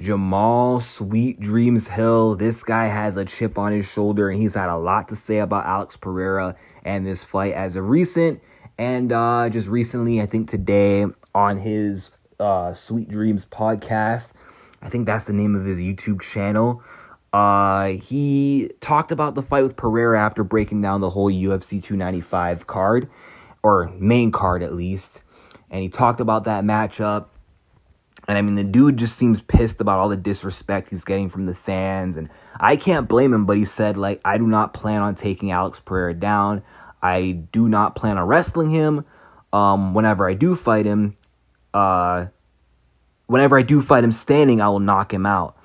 Jamal Sweet Dreams Hill. This guy has a chip on his shoulder, and he's had a lot to say about Alex Pereira and this fight as of recent. And just recently, I think today, on his Sweet Dreams podcast, I think that's the name of his YouTube channel, he talked about the fight with Pereira after breaking down the whole UFC 295 card, or main card at least. And he talked about that matchup. And I mean, the dude just seems pissed about all the disrespect he's getting from the fans. And I can't blame him, but he said, like, I do not plan on taking Alex Pereira down. I do not plan on wrestling him. Whenever I do fight him standing, I will knock him out.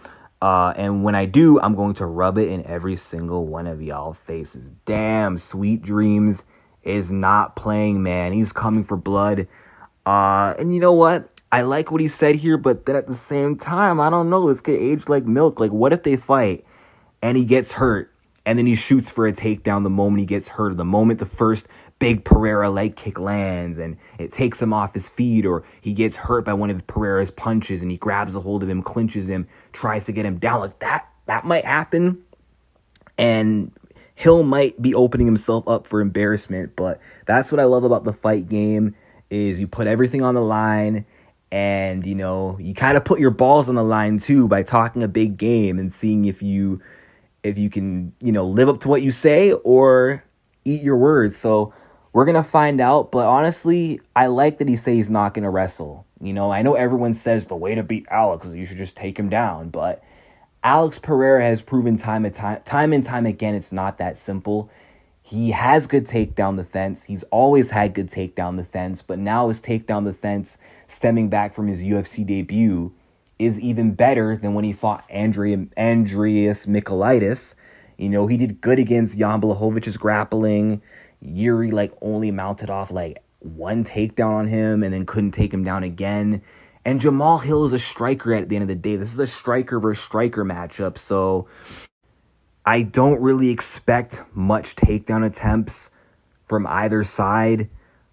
And when I do, I'm going to rub it in every single one of y'all faces. Damn, Sweet Dreams is not playing, man. He's coming for blood. And you know what? I like what he said here, but then at the same time, I don't know. This could age like milk. Like, what if they fight and he gets hurt and then he shoots for a takedown the moment he gets hurt, or the moment the first big Pereira leg kick lands and it takes him off his feet, or he gets hurt by one of Pereira's punches and he grabs a hold of him, clinches him, tries to get him down. Like, that might happen. And Hill might be opening himself up for embarrassment, but that's what I love about the fight game, is you put everything on the line. And, you know, you kind of put your balls on the line, too, by talking a big game and seeing if you can, you know, live up to what you say or eat your words. So we're going to find out. But honestly, I like that he says he's not going to wrestle. You know, I know everyone says the way to beat Alex is you should just take him down. But Alex Pereira has proven time and time again it's not that simple. He has good takedown defense. He's always had good takedown defense, but now his takedown defense, stemming back from his UFC debut, is even better than when he fought Andreas Michailidis. You know, he did good against Jan Blachowicz grappling. Yuri, only mounted off, one takedown on him and then couldn't take him down again. And Jamahal Hill is a striker at the end of the day. This is a striker versus striker matchup, so I don't really expect much takedown attempts from either side.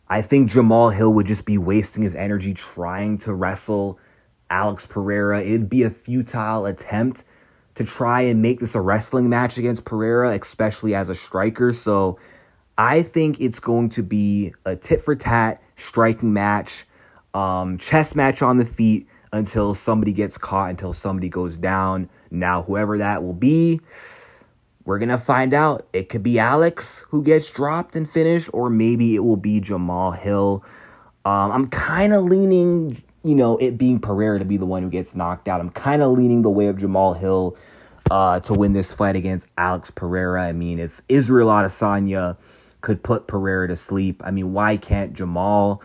I think Jamahal Hill would just be wasting his energy trying to wrestle Alex Pereira. It'd be a futile attempt to try and make this a wrestling match against Pereira, especially as a striker. So I think it's going to be a tit-for-tat striking match, chess match on the feet until somebody gets caught, until somebody goes down. Now, whoever that will be, we're going to find out. It could be Alex who gets dropped and finished, or maybe it will be Jamahal Hill. I'm kind of leaning, it being Pereira to be the one who gets knocked out. I'm kind of leaning the way of Jamahal Hill to win this fight against Alex Pereira. I mean, if Israel Adesanya could put Pereira to sleep, I mean, why can't Jamahal?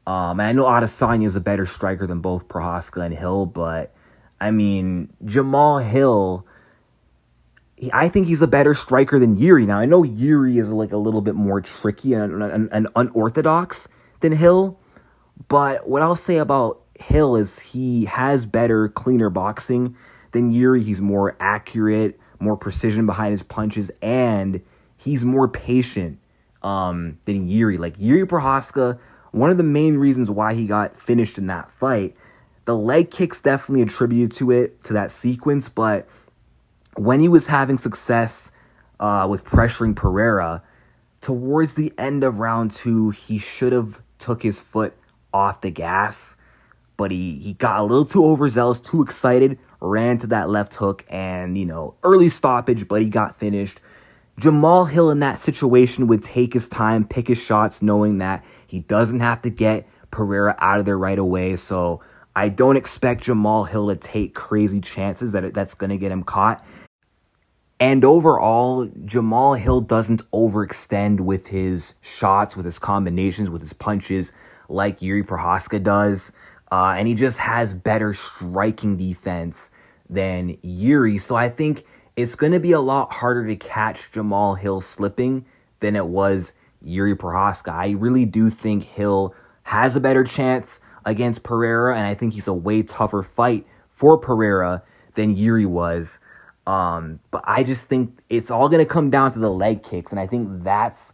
And I know Adesanya is a better striker than both Prochazka and Hill, but, I mean, Jamahal Hill, I think he's a better striker than Yuri. Now, I know Yuri is a little bit more tricky and unorthodox than Hill, but what I'll say about Hill is he has better, cleaner boxing than Yuri. He's more accurate, more precision behind his punches, and he's more patient than Yuri. Yuri Prochazka, one of the main reasons why he got finished in that fight, the leg kicks definitely attributed to that sequence, but when he was having success with pressuring Pereira, towards the end of round 2, he should have took his foot off the gas, but he got a little too overzealous, too excited, ran to that left hook, and, early stoppage, but he got finished. Jamahal Hill in that situation would take his time, pick his shots, knowing that he doesn't have to get Pereira out of there right away, so I don't expect Jamahal Hill to take crazy chances that's going to get him caught. And overall, Jamahal Hill doesn't overextend with his shots, with his combinations, with his punches like Yuri Prochazka does. And he just has better striking defense than Yuri. So I think it's going to be a lot harder to catch Jamahal Hill slipping than it was Yuri Prochazka. I really do think Hill has a better chance against Pereira, and I think he's a way tougher fight for Pereira than Yuri was. But I just think it's all going to come down to the leg kicks, and I think that's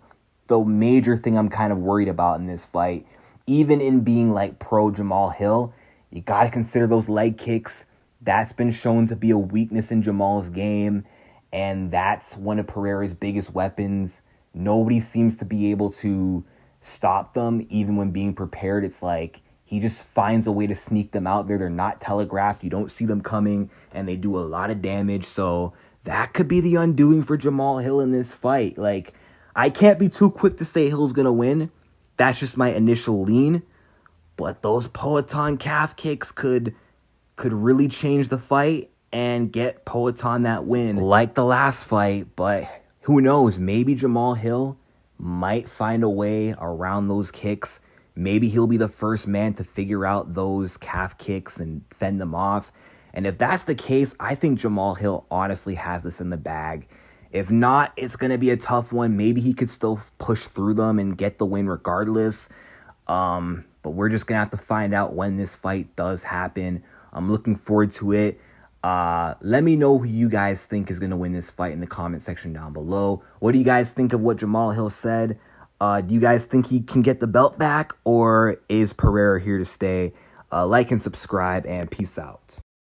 the major thing I'm kind of worried about in this fight. Even in being pro Jamahal Hill, you got to consider those leg kicks that's been shown to be a weakness in Jamal's game, and that's one of Pereira's biggest weapons. Nobody seems to be able to stop them, even when being prepared. It's like he just finds a way to sneak them out there. They're not telegraphed. You don't see them coming, and they do a lot of damage. So that could be the undoing for Jamahal Hill in this fight. Like, I can't be too quick to say Hill's going to win. That's just my initial lean. But those Poatan calf kicks could really change the fight and get Poatan that win, like the last fight. But who knows? Maybe Jamahal Hill might find a way around those kicks. Maybe he'll be the first man to figure out those calf kicks and fend them off. And if that's the case, I think Jamahal Hill honestly has this in the bag. If not, it's going to be a tough one. Maybe he could still push through them and get the win regardless. But we're just going to have to find out when this fight does happen. I'm looking forward to it. Let me know who you guys think is going to win this fight in the comment section down below. What do you guys think of what Jamahal Hill said? Do you guys think he can get the belt back, or is Pereira here to stay? Like and subscribe, and peace out.